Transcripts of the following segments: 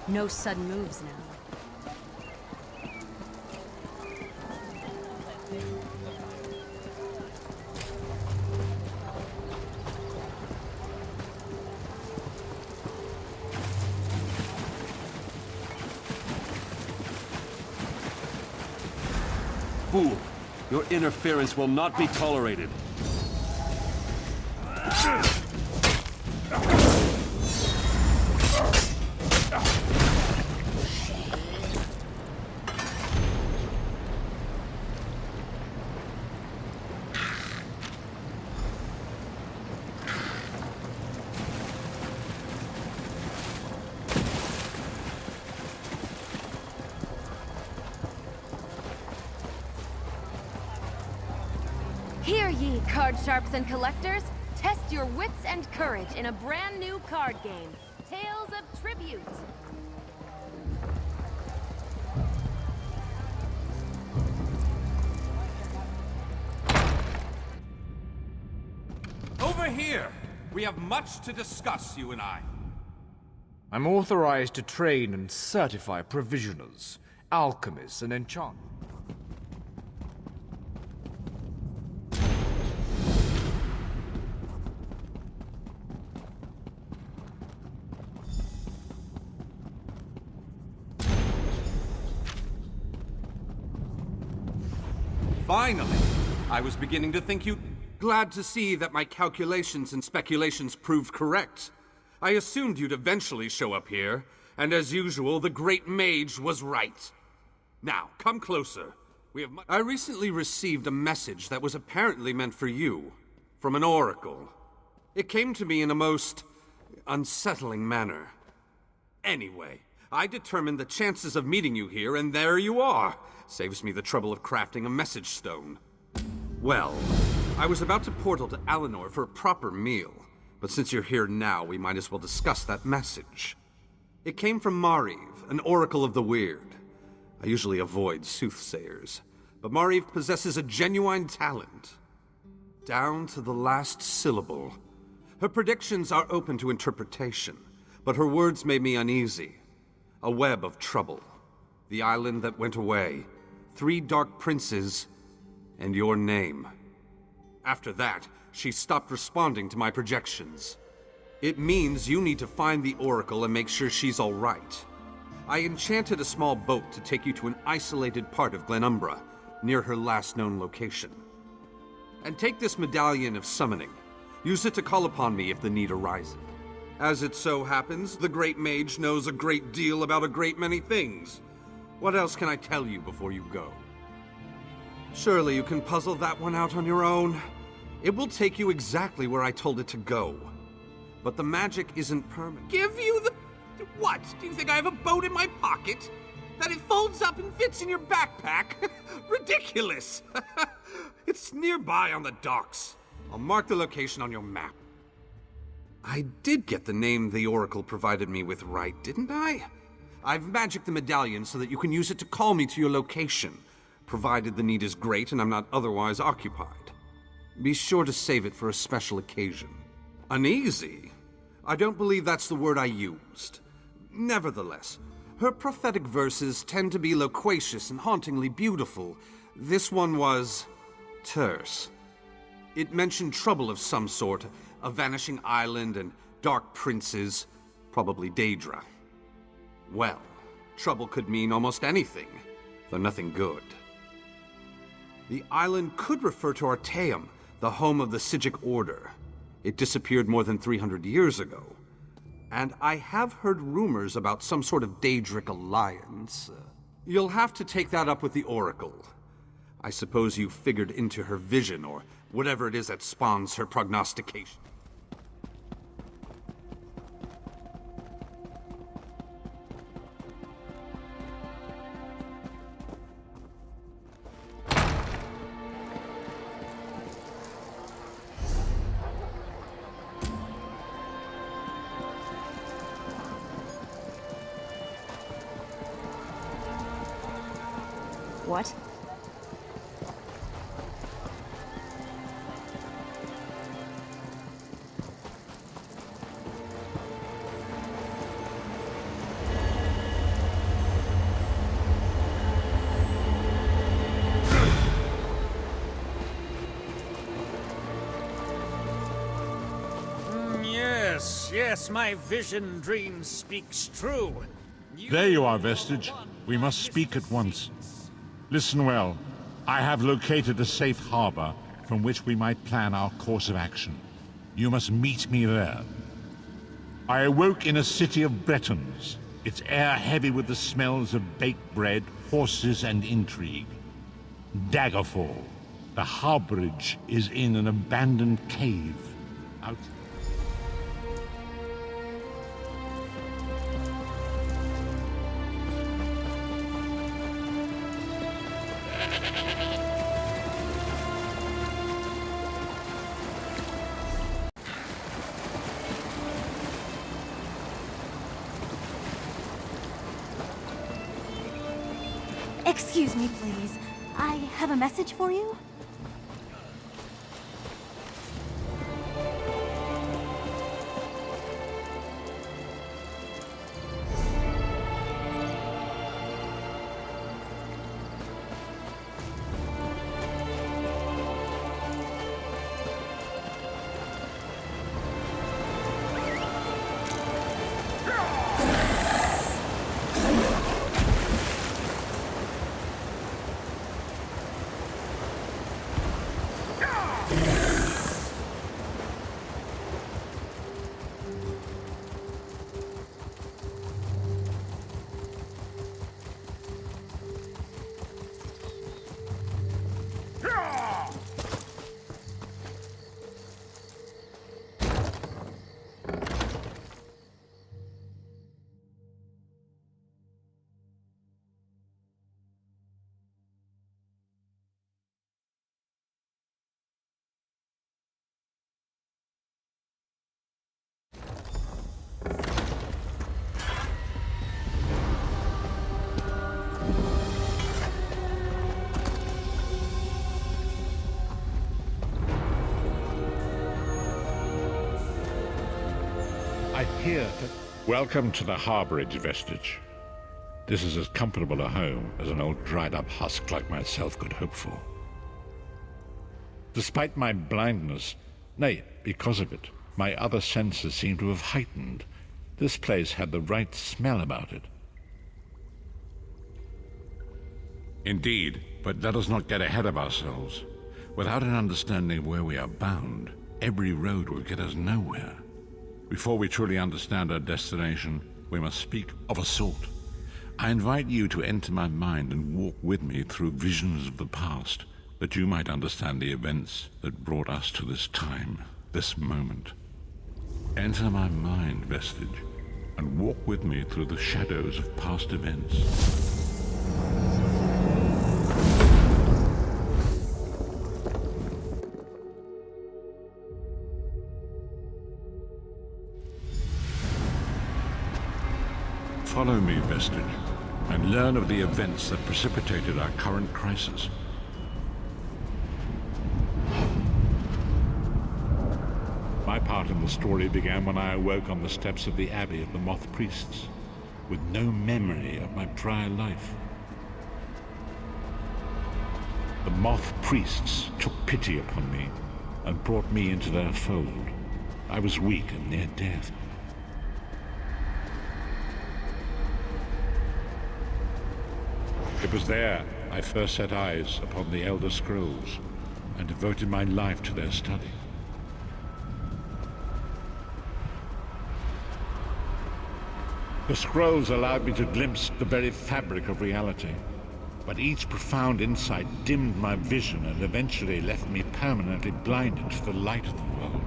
No sudden moves now. Fool! Your interference will not be tolerated. Hear ye, card sharps and collectors! Test your wits and courage in a brand new card game, Tales of Tribute! Over here! We have much to discuss, you and I. I'm authorized to train and certify provisioners, alchemists, and enchanters. Finally! I was beginning to think you... Glad to see that my calculations and speculations proved correct. I assumed you'd eventually show up here, and as usual, the Great Mage was right. Now, come closer. I recently received a message that was apparently meant for you, from an oracle. It came to me in a most unsettling manner. Anyway, I determined the chances of meeting you here, and there you are. Saves me the trouble of crafting a message stone. Well, I was about to portal to Alinor for a proper meal, but since you're here now, we might as well discuss that message. It came from Mariv, an oracle of the weird. I usually avoid soothsayers, but Mariv possesses a genuine talent. Down to the last syllable. Her predictions are open to interpretation, but her words made me uneasy. A web of trouble. The island that went away. 3 dark princes, and your name. After that, she stopped responding to my projections. It means you need to find the Oracle and make sure she's all right. I enchanted a small boat to take you to an isolated part of Glenumbra, near her last known location. And take this medallion of summoning. Use it to call upon me if the need arises. As it so happens, the Great Mage knows a great deal about a great many things. What else can I tell you before you go? Surely you can puzzle that one out on your own. It will take you exactly where I told it to go. But the magic isn't permanent. Give you the... What? Do you think I have a boat in my pocket? That it folds up and fits in your backpack? Ridiculous! It's nearby on the docks. I'll mark the location on your map. I did get the name the Oracle provided me with right, didn't I? I've magicked the medallion so that you can use it to call me to your location, provided the need is great and I'm not otherwise occupied. Be sure to save it for a special occasion. Uneasy? I don't believe that's the word I used. Nevertheless, her prophetic verses tend to be loquacious and hauntingly beautiful. This one was... terse. It mentioned trouble of some sort, a vanishing island and dark princes, probably Daedra. Well, trouble could mean almost anything, though nothing good. The island could refer to Artaeum, the home of the Sigic Order. It disappeared more than 300 years ago. And I have heard rumors about some sort of Daedric alliance. You'll have to take that up with the Oracle. I suppose you figured into her vision, or whatever it is that spawns her prognostication. What? Yes, my vision dream speaks true. There you are, Vestige. We must speak at once. Listen well. I have located a safe harbor from which we might plan our course of action. You must meet me there. I awoke in a city of Bretons, its air heavy with the smells of baked bread, horses, and intrigue. Daggerfall. The harborage is in an abandoned cave. Out. Excuse me, please. I have a message for you. I hear that... Welcome to the harborage, Vestige. This is as comfortable a home as an old dried-up husk like myself could hope for. Despite my blindness, nay, because of it, my other senses seem to have heightened. This place had the right smell about it. Indeed, but let us not get ahead of ourselves. Without an understanding of where we are bound, every road will get us nowhere. Before we truly understand our destination, we must speak of a sort. I invite you to enter my mind and walk with me through visions of the past, that you might understand the events that brought us to this time, this moment. Enter my mind, Vestige, and walk with me through the shadows of past events. Follow me, Vestige, and learn of the events that precipitated our current crisis. My part in the story began when I awoke on the steps of the Abbey of the Moth Priests, with no memory of my prior life. The Moth Priests took pity upon me and brought me into their fold. I was weak and near death. It was there I first set eyes upon the Elderscrolls and devoted my life to their study. The scrolls allowed me to glimpse the very fabric of reality, but each profound insight dimmed my vision and eventually left me permanently blinded to the light of the world.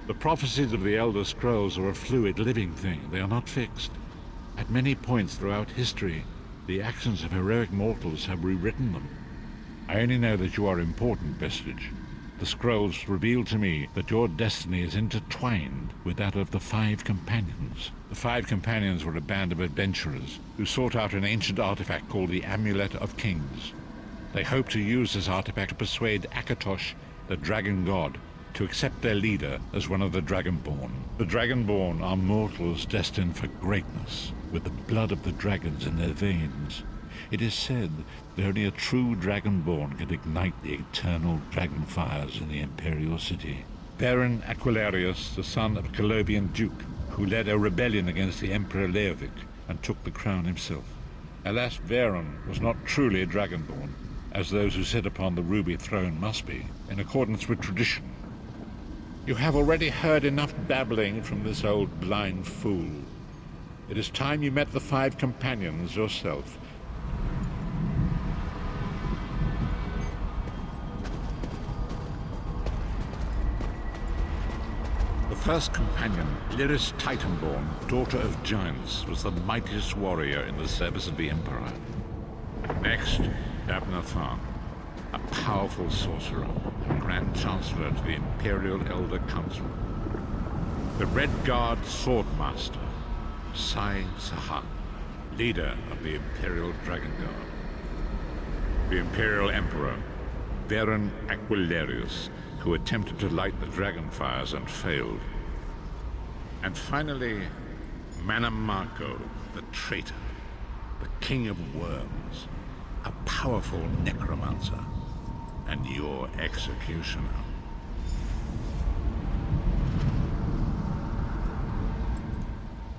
The prophecies of the Elderscrolls are a fluid, living thing. They are not fixed. At many points throughout history, the actions of heroic mortals have rewritten them. I only know that you are important, Vestige. The scrolls reveal to me that your destiny is intertwined with that of the Five Companions. The Five Companions were a band of adventurers who sought out an ancient artifact called the Amulet of Kings. They hoped to use this artifact to persuade Akatosh, the dragon god, to accept their leader as one of the Dragonborn. The Dragonborn are mortals destined for greatness, with the blood of the dragons in their veins. It is said that only a true Dragonborn can ignite the eternal dragon fires in the Imperial City. Baron Aquilarius, the son of a Colovian duke, who led a rebellion against the Emperor Leovic and took the crown himself. Alas, Veron was not truly a Dragonborn, as those who sit upon the ruby throne must be, in accordance with tradition. You have already heard enough babbling from this old blind fool. It is time you met the Five Companions yourself. The first companion, Lyris Titanborn, daughter of giants, was the mightiest warrior in the service of the Emperor. Next, Abner Tharn, a powerful sorcerer and Grand Chancellor to the Imperial Elder Council. The Red Guard Swordmaster, Sai Sahan, leader of the Imperial Dragon Guard. The Imperial Emperor, Baron Aquilarius, who attempted to light the dragon fires and failed. And finally, Manamako, the traitor, the King of Worms, a powerful necromancer, and your executioner.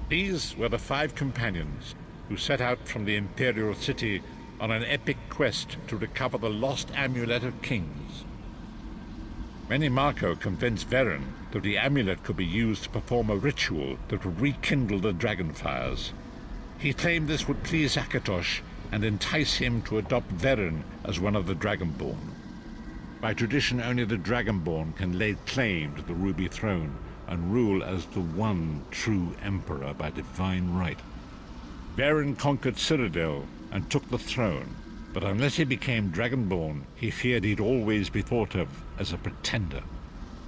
These were the Five Companions who set out from the Imperial City on an epic quest to recover the lost Amulet of Kings. Manamako convinced Veron that the amulet could be used to perform a ritual that would rekindle the dragon fires. He claimed this would please Akatosh and entice him to adopt Veron as one of the Dragonborn. By tradition, only the Dragonborn can lay claim to the Ruby Throne and rule as the one true Emperor by divine right. Veron conquered Cyrodiil and took the throne, but unless he became Dragonborn, he feared he'd always be thought of as a pretender.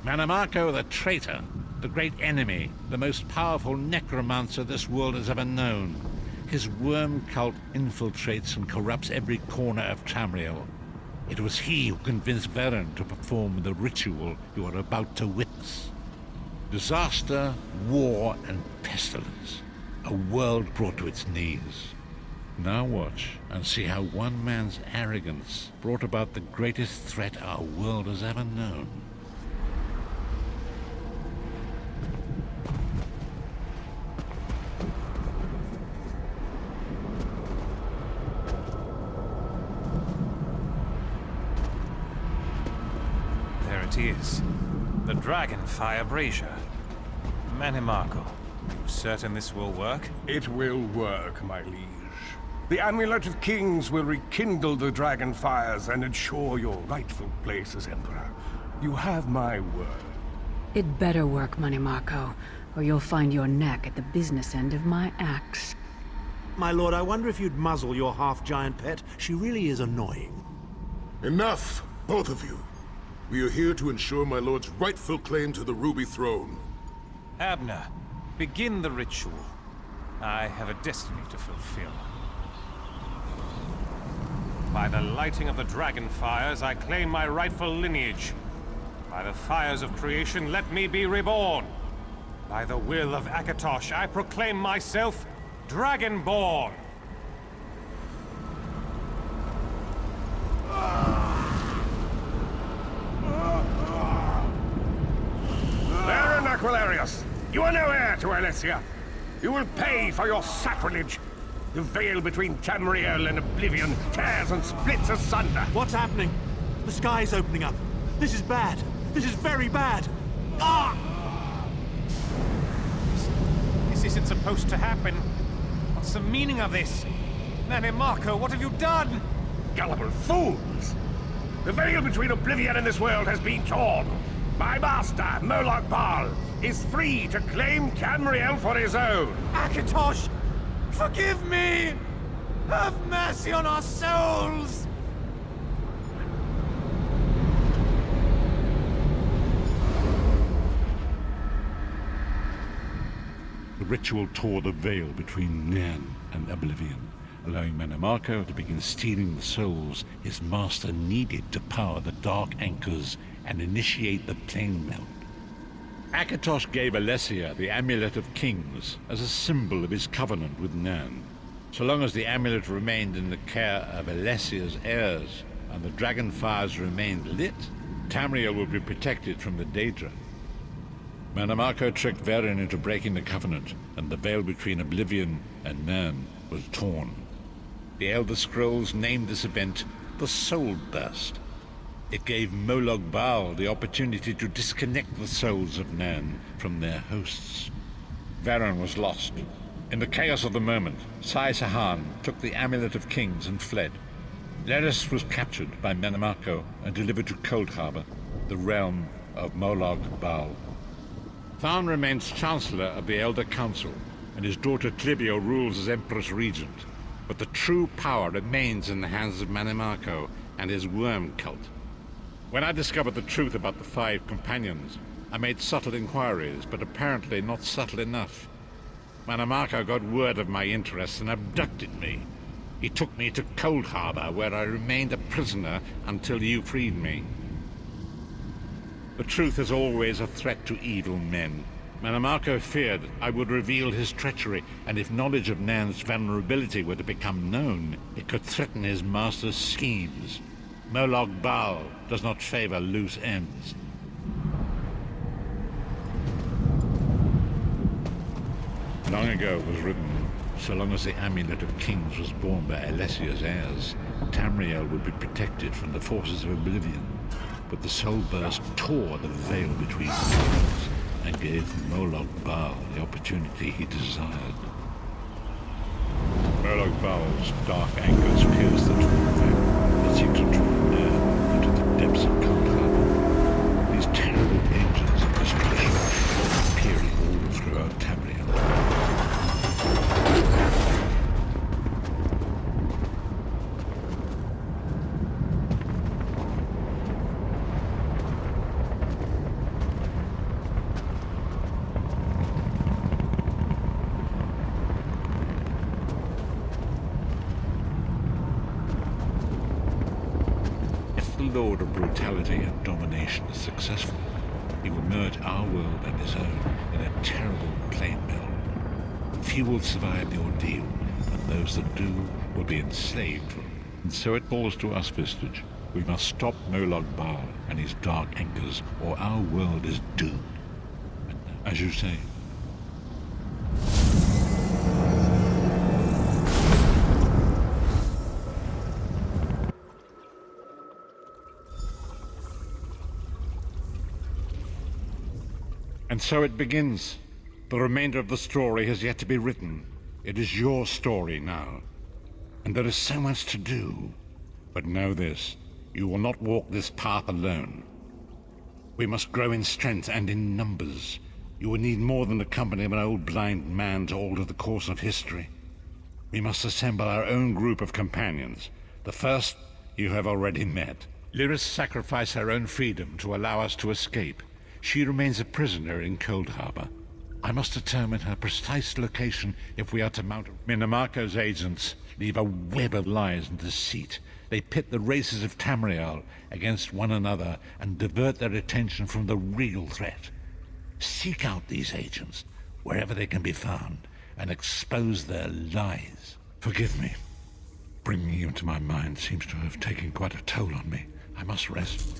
Manamako, the traitor, the great enemy, the most powerful necromancer this world has ever known. His worm cult infiltrates and corrupts every corner of Tamriel. It was he who convinced Veron to perform the ritual you are about to witness. Disaster, war, and pestilence. A world brought to its knees. Now watch and see how one man's arrogance brought about the greatest threat our world has ever known. There it is. The Dragonfire Brazier. Manamako, you certain this will work? It will work, my liege. The Amulet of Kings will rekindle the dragon fires and ensure your rightful place as Emperor. You have my word. It better work, Manamako, or you'll find your neck at the business end of my axe. My lord, I wonder if you'd muzzle your half-giant pet. She really is annoying. Enough, both of you. We are here to ensure my lord's rightful claim to the Ruby Throne. Abner, begin the ritual. I have a destiny to fulfill. By the lighting of the dragon fires, I claim my rightful lineage. By the fires of creation, let me be reborn. By the will of Akatosh, I proclaim myself Dragonborn. Baron Aquilarius, you are no heir to Alesia. You will pay for your sacrilege. The veil between Tamriel and Oblivion tears and splits asunder. What's happening? The sky's opening up. This is bad. This is very bad. Ah! This isn't supposed to happen. What's the meaning of this? Nanny Marco, what have you done? Gullible fools! The veil between oblivion and this world has been torn. My master, Moloch Baal, is free to claim Tamriel for his own. Akatosh, forgive me! Have mercy on our souls! The ritual tore the veil between Nan and oblivion, allowing Manimarco to begin stealing the souls his master needed to power the Dark Anchors and initiate the plane melt. Akatosh gave Alessia the Amulet of Kings as a symbol of his covenant with Nan. So long as the amulet remained in the care of Alessia's heirs and the dragon fires remained lit, Tamriel would be protected from the Daedra. Manimarco tricked Varen into breaking the covenant, and the veil between oblivion and Nan was torn. The Elderscrolls named this event the Soul Burst. It gave Moloch Baal the opportunity to disconnect the souls of Nan from their hosts. Varen was lost. In the chaos of the moment, Sai Sahan took the Amulet of Kings and fled. Leris was captured by Manimarco and delivered to Cold Harbor, the realm of Moloch Baal. Tharn remains Chancellor of the Elder Council, and his daughter Clivio rules as Empress Regent. But the true power remains in the hands of Manimarco and his worm cult. When I discovered the truth about the 5 companions, I made subtle inquiries, but apparently not subtle enough. Manimarco got word of my interests and abducted me. He took me to Cold Harbor, where I remained a prisoner until you freed me. The truth is always a threat to evil men. Manimarco feared I would reveal his treachery, and if knowledge of Nan's vulnerability were to become known, it could threaten his master's schemes. Moloch Baal does not favor loose ends. Long ago it was written, so long as the Amulet of Kings was borne by Alessia's heirs, Tamriel would be protected from the forces of oblivion. But the Soul Burst tore the veil between worlds and gave Moloch Baal the opportunity he desired. Moloch Baal's dark anchors pierced the torn veil and seemed to draw near into the depths of Cold Harbor. These terrible engines of destruction appearing all throughout Tamriel. Lord of brutality and domination is successful, he will merge our world and his own in a terrible plane melt. Few will survive the ordeal, and those that do will be enslaved. And so it falls to us, Vistage. We must stop Moloch Baal and his dark anchors, or our world is doomed. As you say. And so it begins. The remainder of the story has yet to be written. It is your story now. And there is so much to do. But know this, you will not walk this path alone. We must grow in strength and in numbers. You will need more than the company of an old blind man to alter the course of history. We must assemble our own group of companions. The first you have already met. Lyris sacrificed her own freedom to allow us to escape. She remains a prisoner in Cold Harbor. I must determine her precise location if we are to mount. Manimarco's agents leave a web of lies and deceit. They pit the races of Tamriel against one another and divert their attention from the real threat. Seek out these agents, wherever they can be found, and expose their lies. Forgive me. Bringing you into my mind seems to have taken quite a toll on me. I must rest.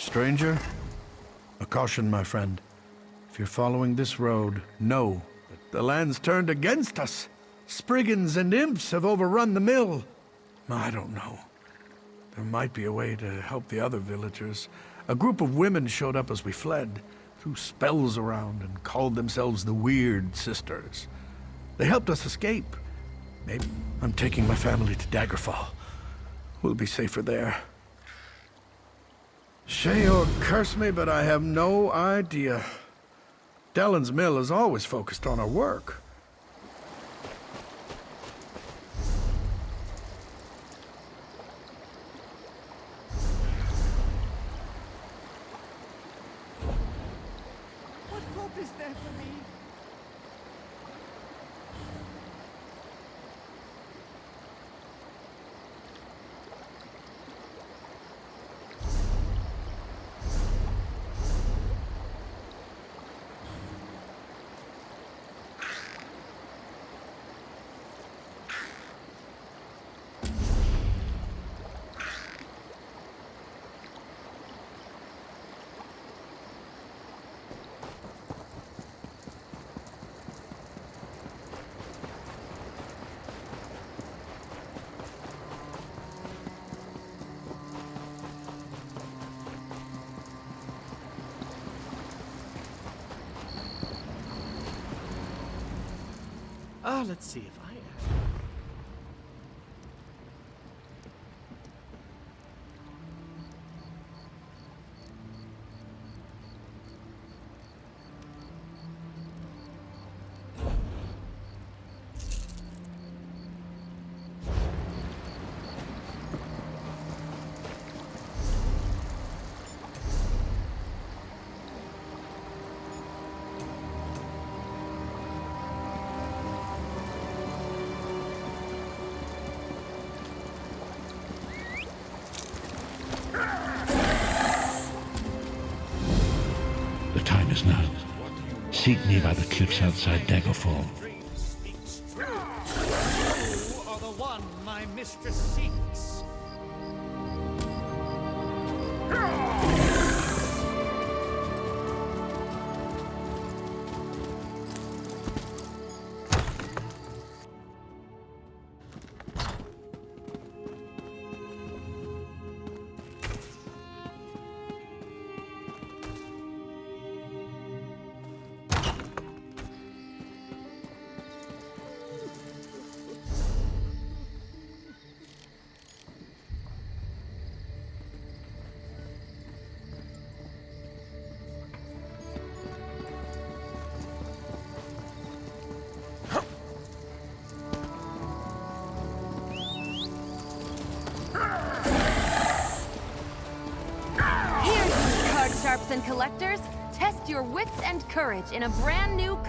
Stranger, a caution, my friend. If you're following this road, know that the land's turned against us. Spriggans and imps have overrun the mill. I don't know. There might be a way to help the other villagers. A group of women showed up as we fled, threw spells around and called themselves the Weird Sisters. They helped us escape. Maybe I'm taking my family to Daggerfall. We'll be safer there. Shay or curse me, but I have no idea. Dellen's mill is always focused on our work. What hope is there for me? Let's see if I The time is now. Seek me by the cliffs outside Daggerfall. You are the one my mistress seeks. Card sharps and collectors, test your wits and courage in a brand new